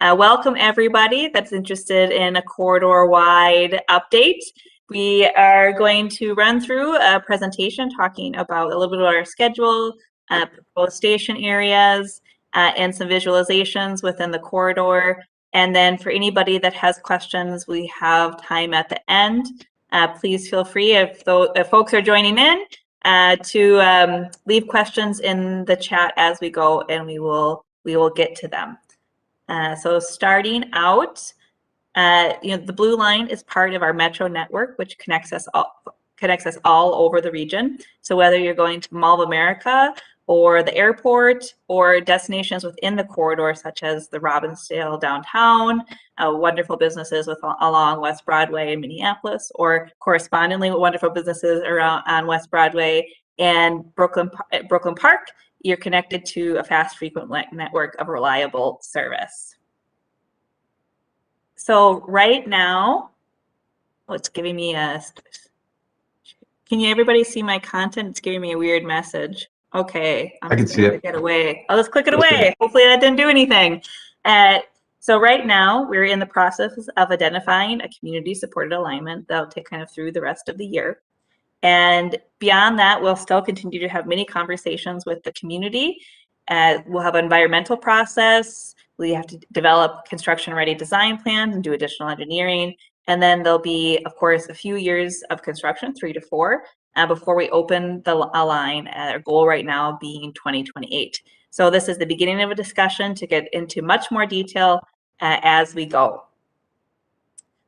Welcome everybody that's interested in a corridor-wide update. We are going to run through a presentation talking about a little bit about our schedule, proposed station areas, and some visualizations within the corridor. And then for anybody that has questions, we have time at the end. Please feel free, if folks are joining in, to leave questions in the chat as we go, and we will get to them. So starting out, the blue line is part of our metro network, which connects us all over the region. So whether you're going to Mall of America or the airport or destinations within the corridor, such as the Robbinsdale downtown, wonderful businesses along West Broadway in Minneapolis, or correspondingly wonderful businesses around on West Broadway and Brooklyn Park, you're connected to a fast, frequent network of reliable service. So right now, it's giving me a, can you everybody see my content? It's giving me a weird message. Okay, I can see it. Click it away. I'll just click it away. Hopefully that didn't do anything. So right now, we're in the process of identifying a community-supported alignment that'll take kind of through the rest of the year. And beyond that, we'll still continue to have many conversations with the community. We'll have an environmental process. We have to develop construction-ready design plans and do additional engineering. And then there'll be, of course, a few years of construction, 3 to 4, before we open the line. Our goal right now being 2028. So this is the beginning of a discussion to get into much more detail as we go.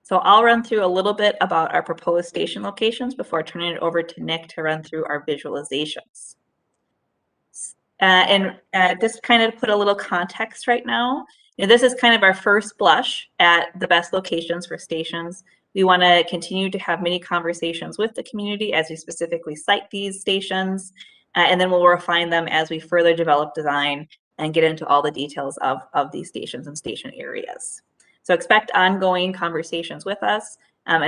So I'll run through a little bit about our proposed station locations before turning it over to Nick to run through our visualizations. Just kind of put a little context right now. This is kind of our first blush at the best locations for stations. We want to continue to have many conversations with the community as we specifically cite these stations, and then we'll refine them as we further develop design and get into all the details of these stations and station areas. So expect ongoing conversations with us. And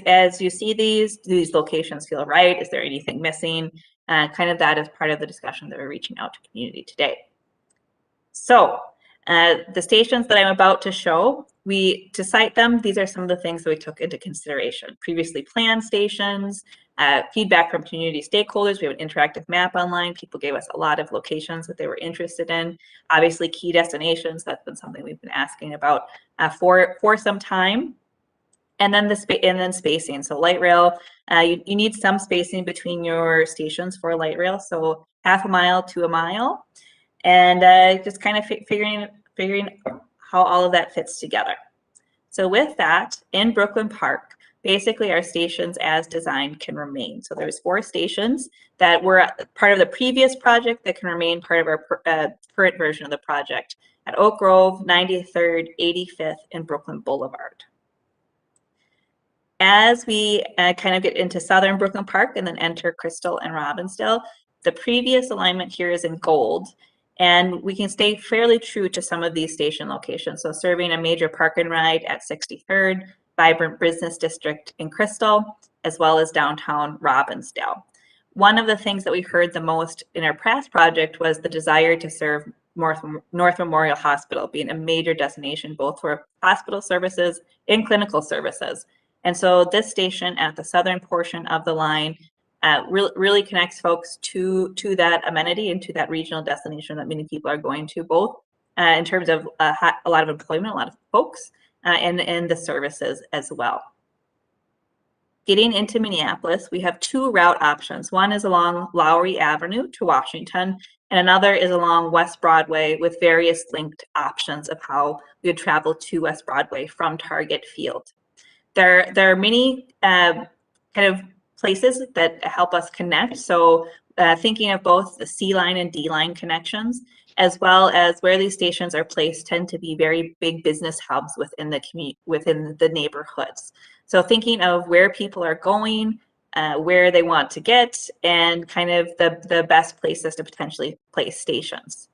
as you see these, do these locations feel right? Is there anything missing? Kind of that is part of the discussion that we're reaching out to community today. So the stations that I'm about to show, to cite them, these are some of the things that we took into consideration. Previously planned stations, feedback from community stakeholders. We have an interactive map online. People gave us a lot of locations that they were interested in. Obviously key destinations, that's been something we've been asking about for some time. And then spacing. So light rail, you need some spacing between your stations for light rail. So half a mile to a mile, and just kind of figuring how all of that fits together. So with that, in Brooklyn Park, basically our stations as designed can remain. So there's 4 stations that were part of the previous project that can remain part of our current version of the project at Oak Grove, 93rd, 85th, and Brooklyn Boulevard. As we kind of get into southern Brooklyn Park and then enter Crystal and Robbinsdale, the previous alignment here is in gold, and we can stay fairly true to some of these station locations. So serving a major park and ride at 63rd, vibrant business district in Crystal, as well as downtown Robbinsdale. One of the things that we heard the most in our past project was the desire to serve North Memorial Hospital, being a major destination both for hospital services and clinical services. And so this station at the southern portion of the line really connects folks to that amenity and to that regional destination that many people are going to, both in terms of a lot of employment, a lot of folks, and the services as well. Getting into Minneapolis, we have 2 route options. One is along Lowry Avenue to Washington, and another is along West Broadway with various linked options of how we would travel to West Broadway from Target Field. There are many kind of places that help us connect. So thinking of both the C line and D line connections, as well as where these stations are placed, tend to be very big business hubs within the neighborhoods. So thinking of where people are going, where they want to get, and kind of the best places to potentially place stations.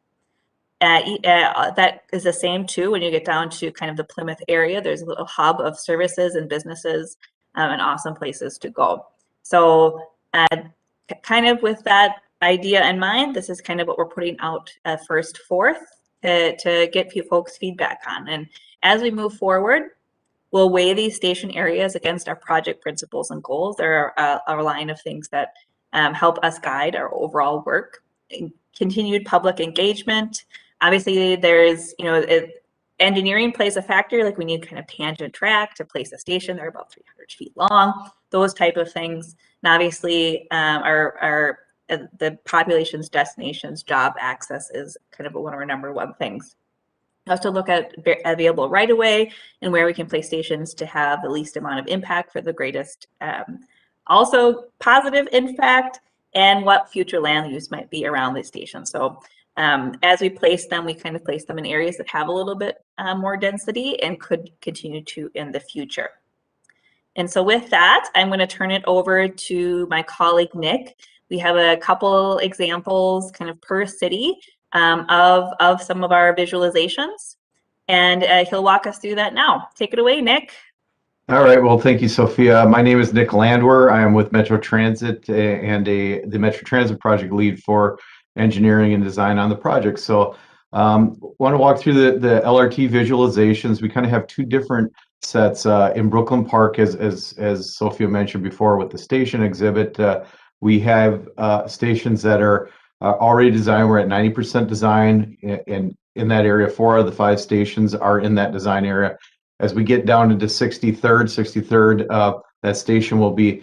That is the same too when you get down to kind of the Plymouth area. There's a little hub of services and businesses and awesome places to go. So kind of with that idea in mind, this is kind of what we're putting out first forth. to get folks' feedback on. And as we move forward, we'll weigh these station areas against our project principles and goals. There are a line of things that help us guide our overall work. Continued public engagement. Obviously, there's, engineering plays a factor, like we need kind of tangent track to place a station. They're about 300 feet long, those type of things. And obviously, the population's destinations, job access is kind of one of our number one things. We also look at available right of way and where we can place stations to have the least amount of impact for the greatest, also positive impact, and what future land use might be around these stations. So as we place them, we kind of place them in areas that have a little bit more density and could continue to in the future. And so with that, I'm going to turn it over to my colleague, Nick. We have a couple examples kind of per city of some of our visualizations, and he'll walk us through that now. Take it away, Nick. All right, well, thank you, Sophia. My name is Nick Landwehr. I am with Metro Transit and the Metro Transit project lead for engineering and design on the project. So want to walk through the LRT visualizations. We kind of have two different sets in Brooklyn Park, as Sophia mentioned before, with the station exhibit. We have stations that are already designed. We're at 90% design in that area. 4 out of the 5 stations are in that design area. As we get down into 63rd, that station will be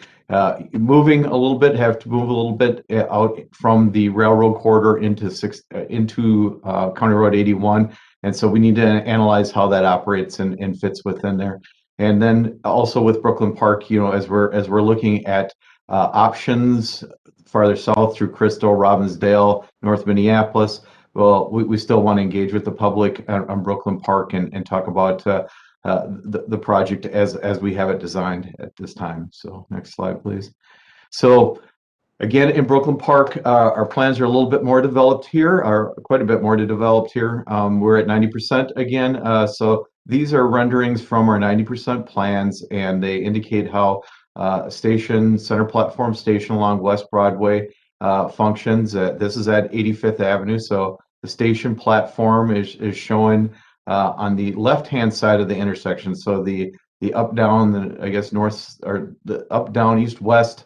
moving a little bit, have to move a little bit out from the railroad corridor into County Road 81. And so we need to analyze how that operates and fits within there. And then also with Brooklyn Park, as we're looking at options farther south through Crystal, Robbinsdale, North Minneapolis, well, we still want to engage with the public on Brooklyn Park and talk about the project as we have it designed at this time. So next slide, please. So again, in Brooklyn Park, our plans are a little bit more developed here, are quite a bit more developed here. We're at 90% again. So these are renderings from our 90% plans, and they indicate how center platform station along West Broadway functions. This is at 85th Avenue. So the station platform is showing on the left-hand side of the intersection. So the up down, I guess north, or the up down east west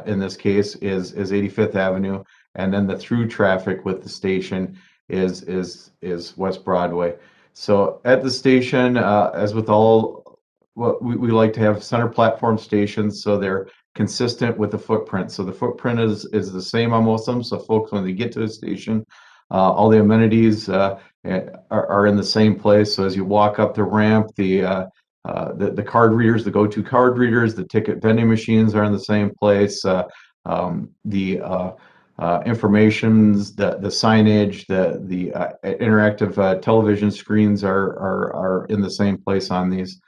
in this case is 85th Avenue, and then the through traffic with the station is West Broadway. So at the station, as with all, what we like to have center platform stations, so they're consistent with the footprint. So the footprint is the same on most of them. So folks, when they get to the station, all the amenities are in the same place. So as you walk up the ramp, the card readers, the go-to card readers, the ticket vending machines are in the same place. The informations, the signage, the interactive television screens are in the same place on these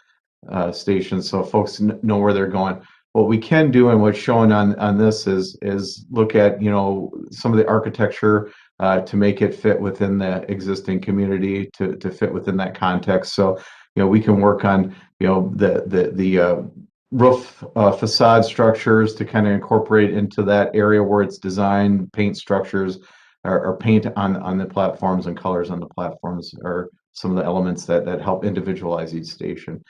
stations, so folks know where they're going. What we can do, and what's shown on this, is look at some of the architecture to make it fit within the existing community, to fit within that context. So we can work on the roof facade structures to kind of incorporate into that area where it's designed. Paint structures or paint on the platforms and colors on the platforms are some of the elements that help individualize each station.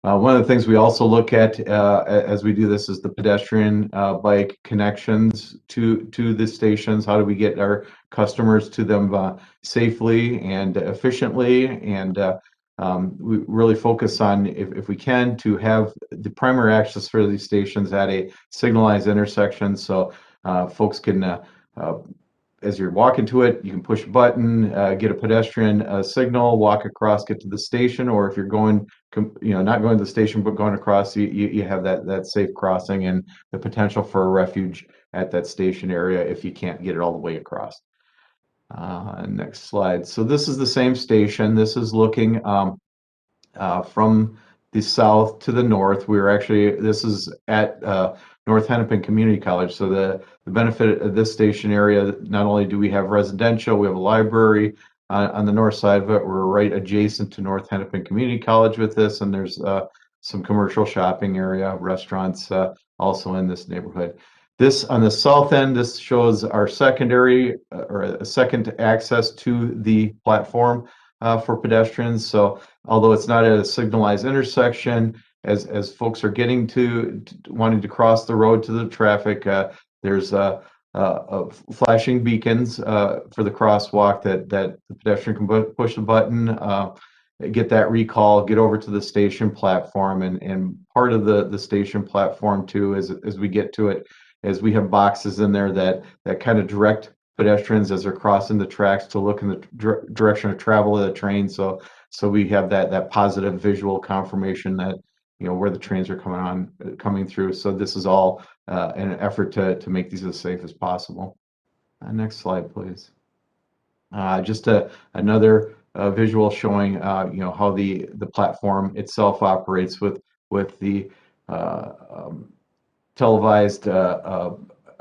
One of the things we also look at as we do this is the pedestrian bike connections to the stations. How do we get our customers to them safely and efficiently? And we really focus on, if we can, to have the primary access for these stations at a signalized intersection, so folks can, as you're walking to it, you can push a button, get a pedestrian signal, walk across, get to the station. Or if you're going, not going to the station but going across, you have that safe crossing and the potential for a refuge at that station area if you can't get it all the way across. Next slide. So this is the same station. This is looking from the south to the north. This is at North Hennepin Community College. So the benefit of this station area, not only do we have residential, we have a library on the north side of it. We're right adjacent to North Hennepin Community College with this, and there's some commercial shopping area, restaurants also in this neighborhood. This on the south end, this shows our secondary or a second access to the platform for pedestrians. So although it's not at a signalized intersection, as folks are getting to wanting to cross the road to the traffic, there's flashing beacons for the crosswalk that the pedestrian can push a button, get that recall, get over to the station platform, and part of the station platform too, as we get to it, is we have boxes in there that kind of direct pedestrians as they're crossing the tracks to look in the direction of travel of the train. So we have that positive visual confirmation that where the trains are coming through. So this is all in an effort to make these as safe as possible. Next slide, please. Just another visual showing how the platform itself operates with the televised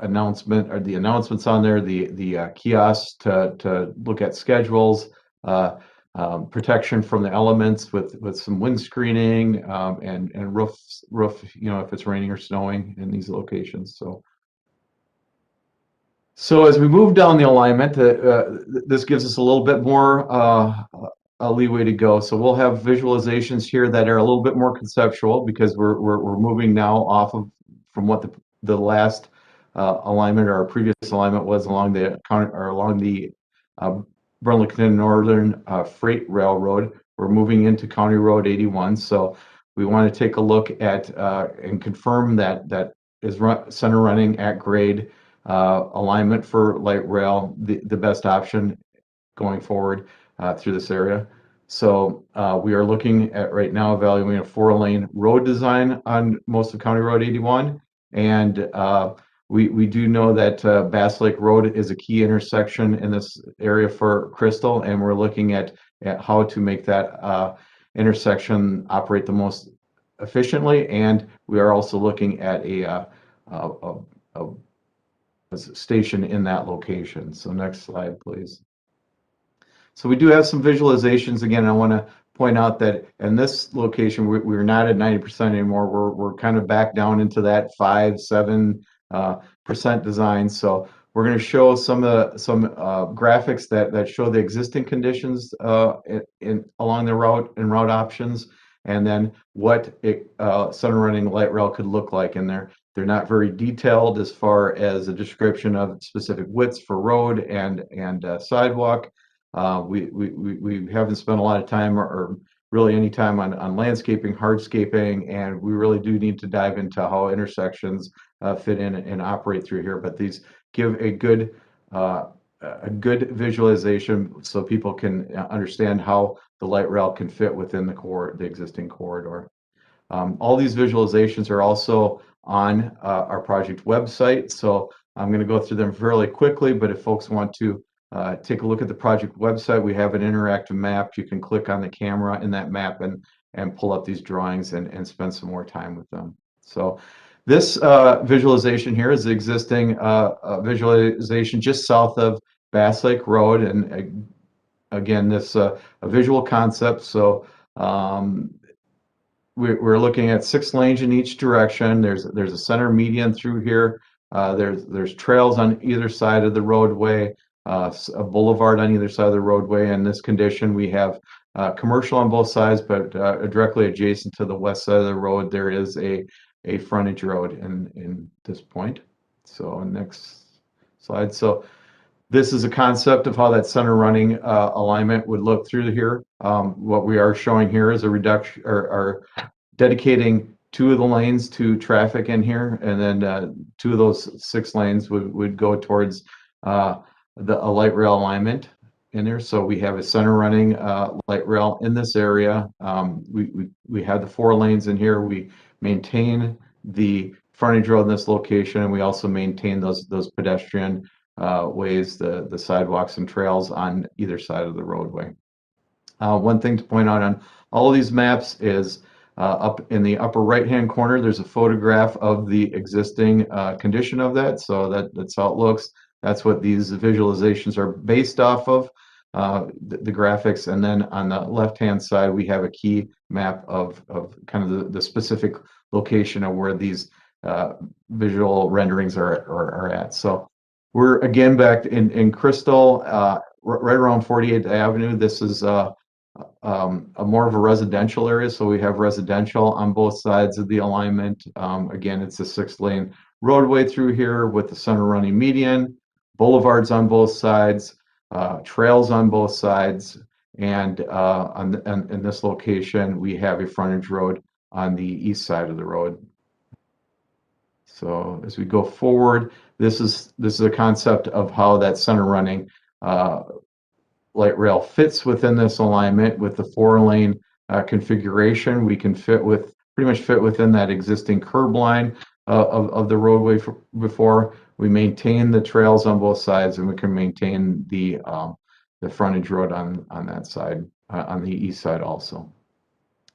announcement, or the announcements on there, the kiosks to look at schedules, protection from the elements with some wind screening, and roof if it's raining or snowing in these locations. So as we move down the alignment, this gives us a little bit more leeway to go. So we'll have visualizations here that are a little bit more conceptual, because we're moving now off of from what the last alignment or our previous alignment was along the Burlington Northern Freight Railroad. We're moving into County Road 81. So we want to take a look at and confirm that is center running at grade alignment for light rail, the best option going forward through this area. So we are looking at right now evaluating a 4-lane road design on most of County Road 81, and we do know that Bass Lake Road is a key intersection in this area for Crystal, and we're looking at how to make that intersection operate the most efficiently. And we are also looking at a station in that location. So next slide, please. So we do have some visualizations. Again, I want to point out that in this location, we're not at 90% anymore. We're kind of back down into that 5-7% design. So we're going to show some graphics that show the existing conditions along the route and route options, and then what center running light rail could look like in there. They're not very detailed as far as a description of specific widths for road and sidewalk. We haven't spent a lot of time or really any time on landscaping, hardscaping, and we really do need to dive into how intersections fit in and operate through here. But these give a good visualization so people can understand how the light rail can fit within the existing corridor. All these visualizations are also on our project website, so I'm going to go through them fairly quickly, but if folks want to take a look at the project website, we have an interactive map. You can click on the camera in that map and pull up these drawings and spend some more time with them. So this visualization here is the existing visualization just south of Bass Lake Road, and again, this a visual concept. So we're looking at 6 lanes in each direction. There's a center median through here. There's trails on either side of the roadway, a boulevard on either side of the roadway. In this condition, we have commercial on both sides, but directly adjacent to the west side of the road, there is a frontage road in this point. So next slide. So this is a concept of how that center running alignment would look through here. What we are showing here is a reduction or dedicating 2 of the lanes to traffic in here, and then 2 of those 6 lanes would go towards a light rail alignment in there. So we have a center running light rail in this area. We have the 4 lanes in here. We maintain the frontage road in this location, and we also maintain those pedestrian ways, the sidewalks and trails on either side of the roadway. One thing to point out on all of these maps is up in the upper right hand corner, there's a photograph of the existing condition of that. So that's how it looks. That's what these visualizations are based off of, the graphics. And then on the left hand side, we have a key map of kind of the specific location of where these visual renderings are at. So we're again back in Crystal, right around 48th Avenue. This is a more of a residential area, so we have residential on both sides of the alignment. Again, it's a 6-lane roadway through here with the center running median, boulevards on both sides, trails on both sides, and in this location, we have a frontage road on the east side of the road. So as we go forward, this is a concept of how that center running light rail fits within this alignment with the 4-lane configuration. We can pretty much fit within that existing curb line of the roadway before. We maintain the trails on both sides, and we can maintain the frontage road on that side, on the east side also.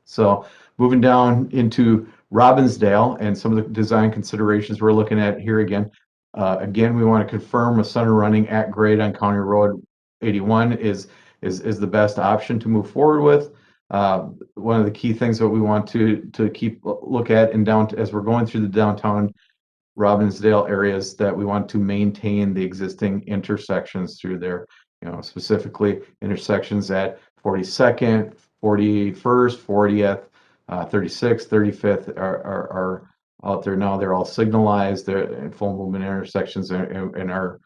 So moving down into Robbinsdale and some of the design considerations we're looking at here again. Again, we want to confirm a center running at grade on County Road 81 is the best option to move forward with. One of the key things that we want to keep look at as we're going through the downtown Robbinsdale areas, that we want to maintain the existing intersections through there. Specifically intersections at 42nd, 41st, 40th, 36th, 35th are out there now. They're all signalized. They're full movement intersections, and our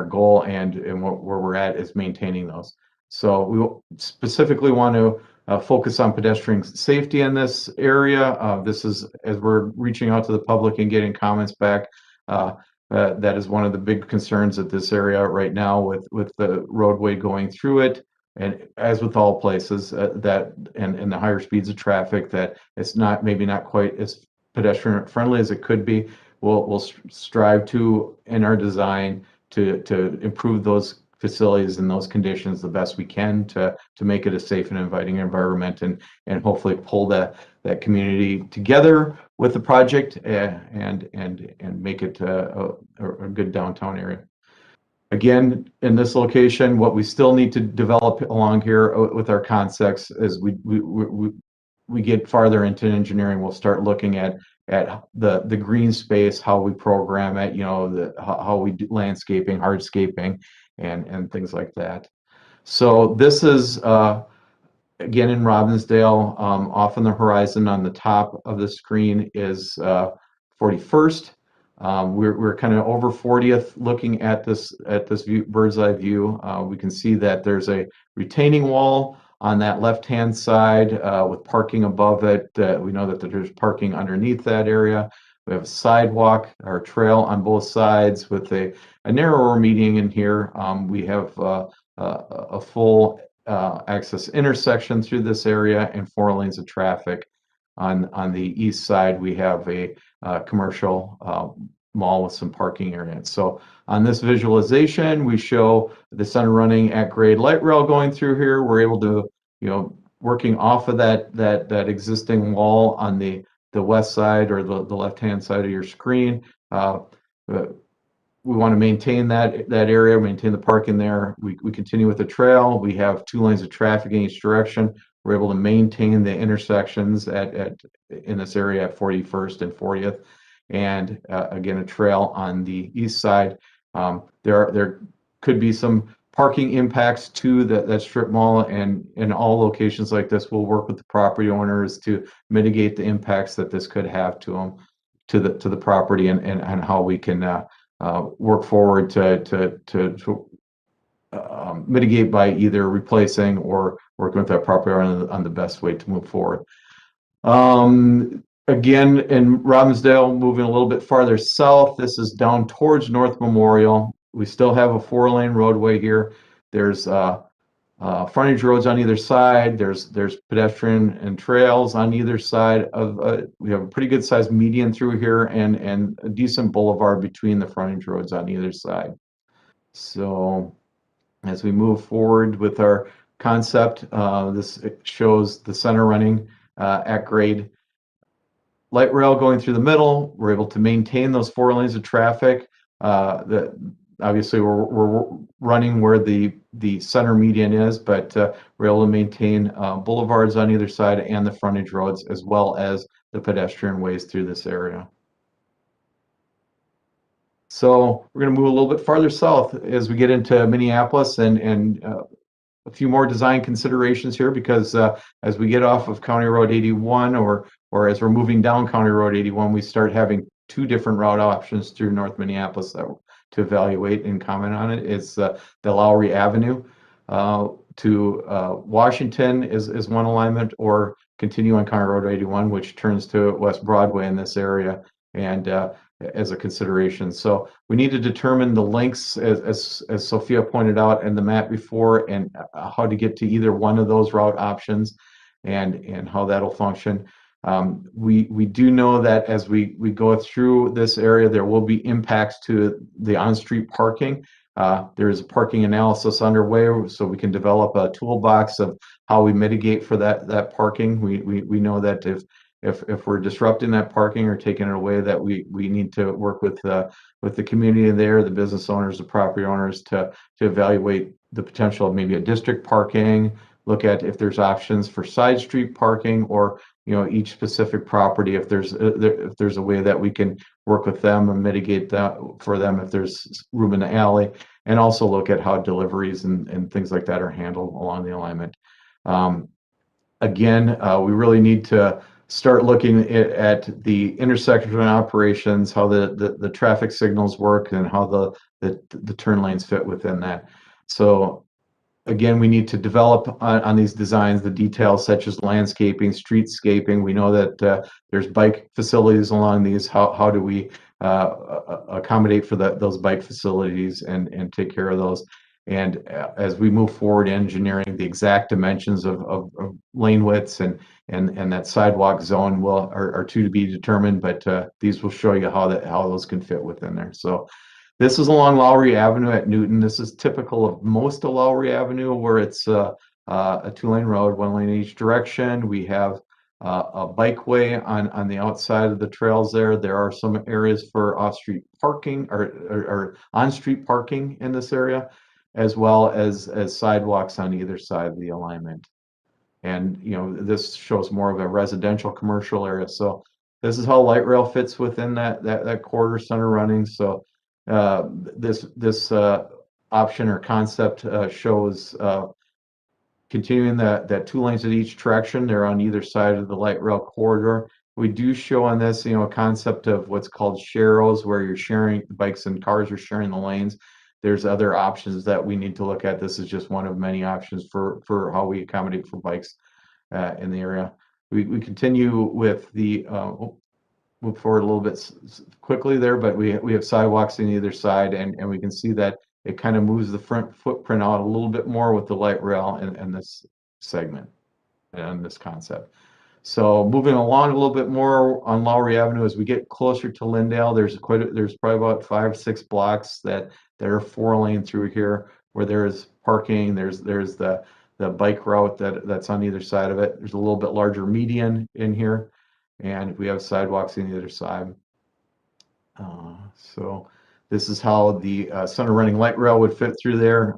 goal and where we're at is maintaining those. So we specifically want to focus on pedestrian safety in this area. This is, as we're reaching out to the public and getting comments back, that is one of the big concerns at this area right now with the roadway going through it. And as with all places, that and the higher speeds of traffic, that it's maybe not quite as pedestrian friendly as it could be. We'll strive to, in our design, to improve those facilities and those conditions the best we can to make it a safe and inviting environment, and hopefully pull that community together with the project and make it a good downtown area. Again, in this location, what we still need to develop along here with our concepts is we get farther into engineering, we'll start looking at the green space, how we program it, how we do landscaping, hardscaping, and things like that. So this is again in Robbinsdale. Off on the horizon on the top of the screen is 41st. We're kind of over 40th, looking at this view, bird's eye view. We can see that there's a retaining wall on that left-hand side with parking above it. We know that there's parking underneath that area. We have a sidewalk or trail on both sides with a narrower median in here. We have a full access intersection through this area and 4 lanes of traffic. On the east side, we have a commercial mall with some parking areas. So on this visualization, we show the center running at grade light rail going through here. We're able to, working off of that existing wall on the west side or the left-hand side of your screen. We want to maintain that area, maintain the parking there. We continue with the trail. We have 2 lanes of traffic in each direction. We're able to maintain the intersections in this area at 41st and 40th, and again a trail on the east side. There could be some parking impacts to that strip mall, and in all locations like this, we'll work with the property owners to mitigate the impacts that this could have to the property, and how we can work forward to mitigate by either replacing or working with that property owner on the best way to move forward. Again, in Robbinsdale, moving a little bit farther south, this is down towards North Memorial. We still have a 4-lane roadway here. There's frontage roads on either side. There's pedestrian and trails on either side of. We have a pretty good sized median through here, and a decent boulevard between the frontage roads on either side. So as we move forward with our concept, this shows the center running at grade light rail going through the middle. We're able to maintain those 4 lanes of traffic. Obviously, we're running where the center median is, but we're able to maintain boulevards on either side and the frontage roads, as well as the pedestrian ways through this area. So we're going to move a little bit farther south as we get into Minneapolis and a few more design considerations here because as we get off of County Road 81 or as we're moving down County Road 81, we start having two different route options through North Minneapolis to evaluate and comment on it. It's the Lowry Avenue to Washington is one alignment, or continue on County Road 81, which turns to West Broadway in this area, and as a consideration. So we need to determine the lengths, as Sophia pointed out in the map before, and how to get to either one of those route options and how that'll function. We do know that as we go through this area, there will be impacts to the on-street parking. There is a parking analysis underway, so we can develop a toolbox of how we mitigate for that parking. We know that if we're disrupting that parking or taking it away, that we need to work with the community there, the business owners, the property owners, to evaluate the potential of maybe a district parking, look at if there's options for side street parking, or each specific property, if there's a way that we can work with them and mitigate that for them if there's room in the alley, and also look at how deliveries and things like that are handled along the alignment. Again, we really need to start looking at the intersection operations, how the traffic signals work, and how the turn lanes fit within that. So again, we need to develop on these designs the details such as landscaping, streetscaping. We know that there's bike facilities along these. How do we accommodate for those bike facilities and take care of those? And as we move forward, engineering the exact dimensions of lane widths and that sidewalk zone are to be determined, but these will show you how those can fit within there. So this is along Lowry Avenue at Newton. This is typical of most of Lowry Avenue, where it's a two-lane road, one lane in each direction. We have a bikeway on the outside of the trails there. There are some areas for off-street parking or on-street parking in this area, as well as sidewalks on either side of the alignment. And this shows more of a residential commercial area. So this is how light rail fits within that quarter center running. So this option or concept shows continuing that 2 lanes at each direction. They're on either side of the light rail corridor. We do show on this, a concept of what's called sharrows, where you're sharing, bikes and cars are sharing the lanes. There's other options that we need to look at. This is just one of many options for how we accommodate for bikes in the area. We continue with the move forward a little bit quickly there, but we have sidewalks on either side, and we can see that it kind of moves the front footprint out a little bit more with the light rail in this segment and this concept. So moving along a little bit more on Lowry Avenue, as we get closer to Lyndale, there's probably about 5 or 6 blocks that are 4-lane through here, where there's parking. There's the bike route that's on either side of it. There's a little bit larger median in here, and we have sidewalks on either side. So this is how the center running light rail would fit through there.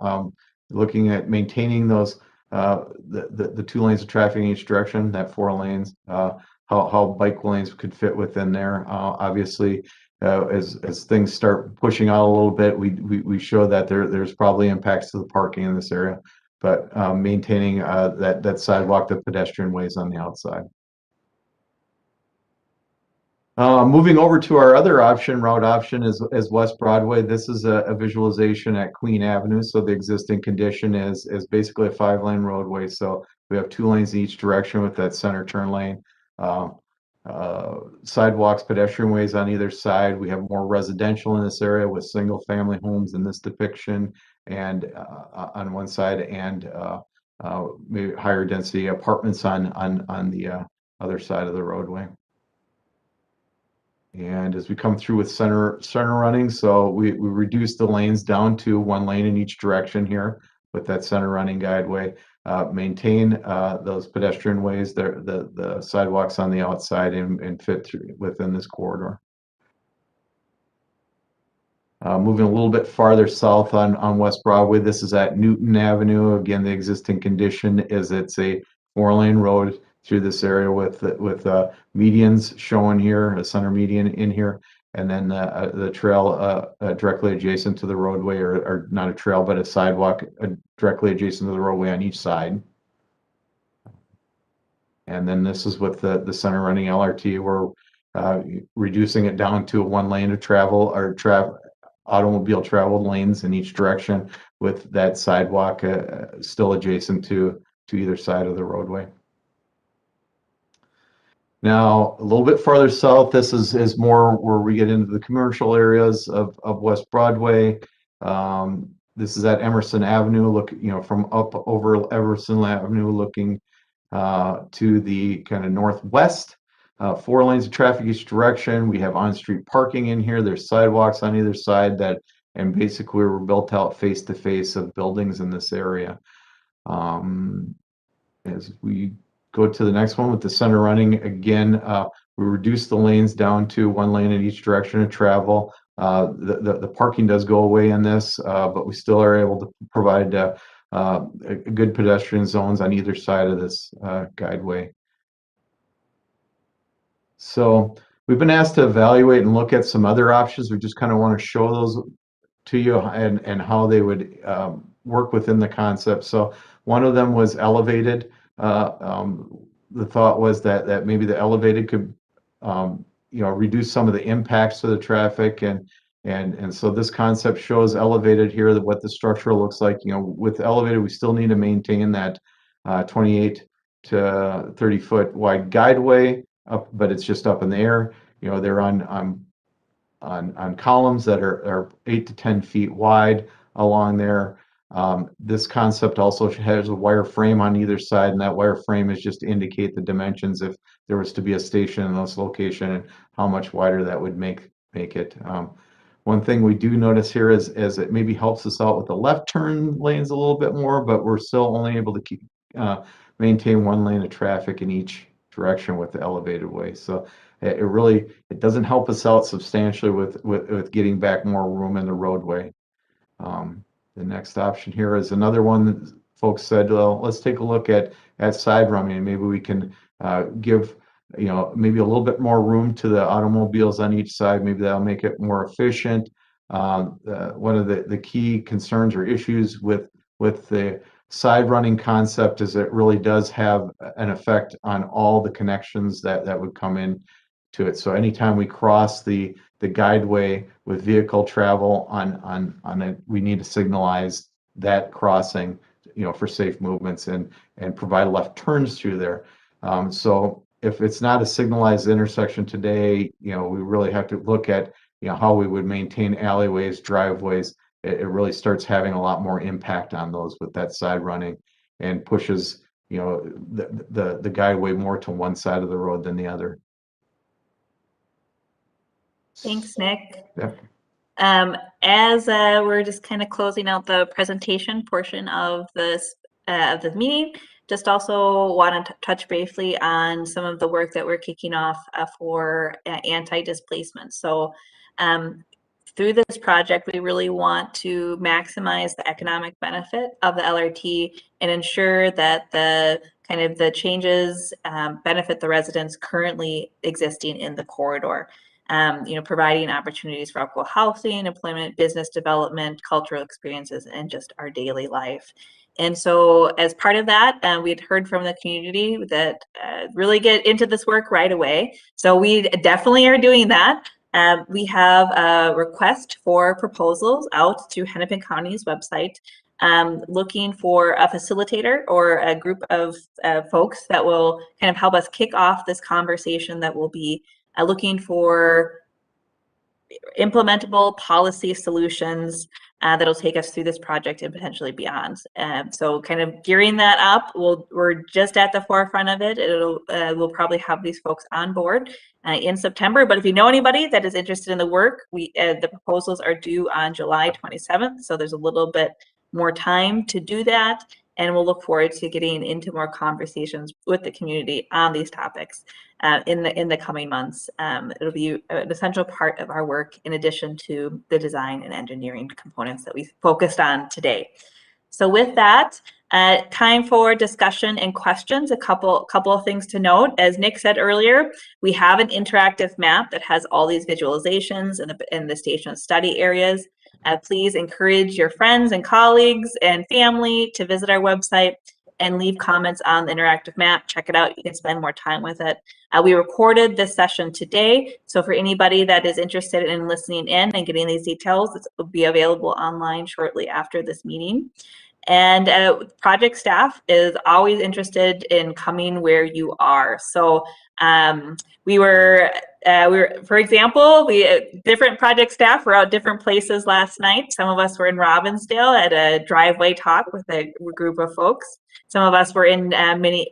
Looking at maintaining those the 2 lanes of traffic in each direction, that 4 lanes, how bike lanes could fit within there. Obviously, as things start pushing out a little bit, we show that there's probably impacts to the parking in this area, but maintaining that sidewalk, the pedestrian ways on the outside. Moving over to our other route option is West Broadway. This is a visualization at Queen Avenue. So the existing condition is basically a 5-lane roadway. So we have 2 lanes in each direction with that center turn lane. Sidewalks, pedestrian ways on either side. We have more residential in this area with single-family homes in this depiction, and on one side, and maybe higher density apartments on the other side of the roadway. And as we come through with center running, so we reduce the lanes down to 1 lane in each direction here with that center running guideway. Maintain those pedestrian ways, the sidewalks on the outside, and fit through within this corridor. Moving a little bit farther south on West Broadway, this is at Newton Avenue. Again, the existing condition is it's a 4-lane road through this area with medians shown here, a center median in here, and then the trail directly adjacent to the roadway, or not a trail, but a sidewalk directly adjacent to the roadway on each side. And then this is with the center running LRT. We're reducing it down to a 1 lane of travel, or automobile travel lanes in each direction, with that sidewalk still adjacent to either side of the roadway. Now, a little bit farther south, this is more where we get into the commercial areas of West Broadway. This is at Emerson Avenue, from up over Emerson Avenue, looking to the kind of northwest. 4 lanes of traffic each direction. We have on-street parking in here. There's sidewalks on either side and basically we're built out face to face of buildings in this area. As we go to the next one with the center running, again, we reduce the lanes down to 1 lane in each direction of travel. The parking does go away in this, but we still are able to provide good pedestrian zones on either side of this guideway. So we've been asked to evaluate and look at some other options. We just kind of want to show those to you and how they would work within the concept. So one of them was elevated. The thought was that maybe the elevated could reduce some of the impacts to the traffic, and so this concept shows elevated here, what the structure looks like. With elevated, we still need to maintain that 28 to 30 foot wide guideway up, but it's just up in the air. They're on columns that are 8 to 10 feet wide along there. This concept also has a wire frame on either side, and that wire frame is just to indicate the dimensions if there was to be a station in this location and how much wider that would make it. One thing we do notice here is it maybe helps us out with the left turn lanes a little bit more, but we're still only able to maintain 1 lane of traffic in each direction with the elevated way. So it doesn't help us out substantially with getting back more room in the roadway. The next option here is another one that folks said, well, let's take a look at side running, and maybe we can give maybe a little bit more room to the automobiles on each side. Maybe that'll make it more efficient. One of the key concerns or issues with the side running concept is it really does have an effect on all the connections that would come in to it. So anytime we cross the guideway with vehicle travel on it, we need to signalize that crossing, for safe movements and provide left turns through there. So if it's not a signalized intersection today, we really have to look at how we would maintain alleyways, driveways. It really starts having a lot more impact on those with that side running, and pushes the guideway more to one side of the road than the other. Thanks, Nick. Yep. As we're just kind of closing out the presentation portion of this meeting, just also want to touch briefly on some of the work that we're kicking off for anti-displacement. So through this project, we really want to maximize the economic benefit of the LRT and ensure that the changes benefit the residents currently existing in the corridor. Providing opportunities for equal housing, employment, business development, cultural experiences, and just our daily life. And so as part of that, we had heard from the community that really get into this work right away. So we definitely are doing that. We have a request for proposals out to Hennepin County's website, looking for a facilitator or a group of folks that will kind of help us kick off this conversation, that will be looking for implementable policy solutions that'll take us through this project and potentially beyond. So kind of gearing that up, we're just at the forefront of it. We'll probably have these folks on board in September. But if you know anybody that is interested in the work, the proposals are due on July 27th. So there's a little bit more time to do that. And we'll look forward to getting into more conversations with the community on these topics in the coming months. It'll be an essential part of our work, in addition to the design and engineering components that we focused on today. So with that, time for discussion and questions. A couple of things to note. As Nick said earlier, we have an interactive map that has all these visualizations and the station study areas. Please encourage your friends and colleagues and family to visit our website and leave comments on the interactive map. Check it out. You can spend more time with it. We recorded this session today, so for anybody that is interested in listening in and getting these details, it will be available online shortly after this meeting. And project staff is always interested in coming where you are. So we were, for example, different project staff were out different places last night. Some of us were in Robbinsdale at a driveway talk with a group of folks. Some of us were in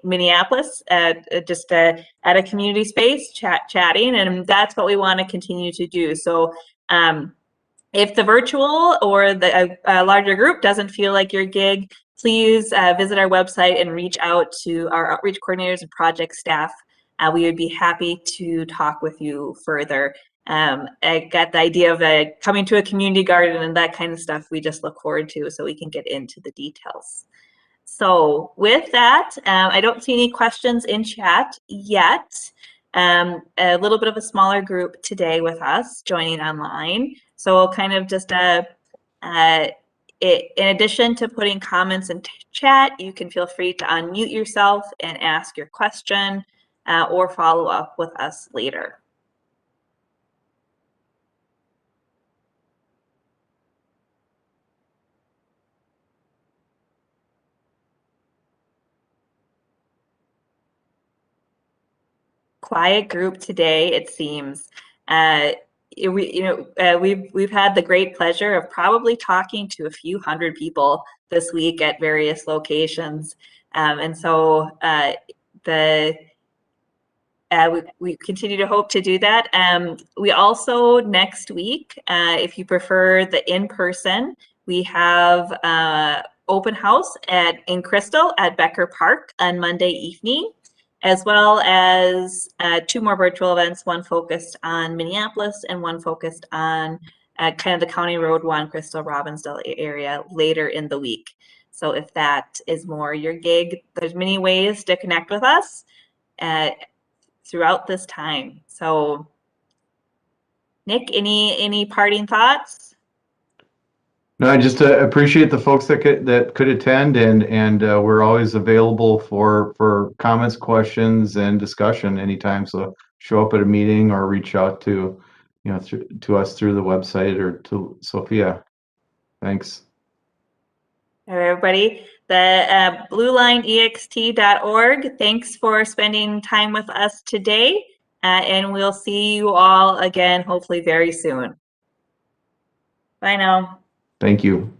Minneapolis at a community space chatting, and that's what we want to continue to do. So if the virtual or the larger group doesn't feel like your gig, please visit our website and reach out to our outreach coordinators and project staff. We would be happy to talk with you further. I got the idea of coming to a community garden and that kind of stuff we just look forward to, so we can get into the details. So with that, I don't see any questions in chat yet. A little bit of a smaller group today with us joining online. So we'll kind of just, in addition to putting comments in chat, you can feel free to unmute yourself and ask your question or follow up with us later. Quiet group today, it seems. We've had the great pleasure of probably talking to a few hundred people this week at various locations, and so we continue to hope to do that. We also next week, if you prefer the in-person, we have open house in Crystal at Becker Park on Monday evening, as well as 2 more virtual events, one focused on Minneapolis and one focused on kind of the County Road 1, Crystal, Robbinsdale area later in the week. So if that is more your gig, there's many ways to connect with us throughout this time. So Nick, any parting thoughts? No, I just appreciate the folks that could attend, and we're always available for comments, questions, and discussion anytime. So show up at a meeting or reach out to to us through the website or to Sophia. Thanks. All right, everybody. The bluelineext.org. Thanks for spending time with us today, and we'll see you all again hopefully very soon. Bye now. Thank you.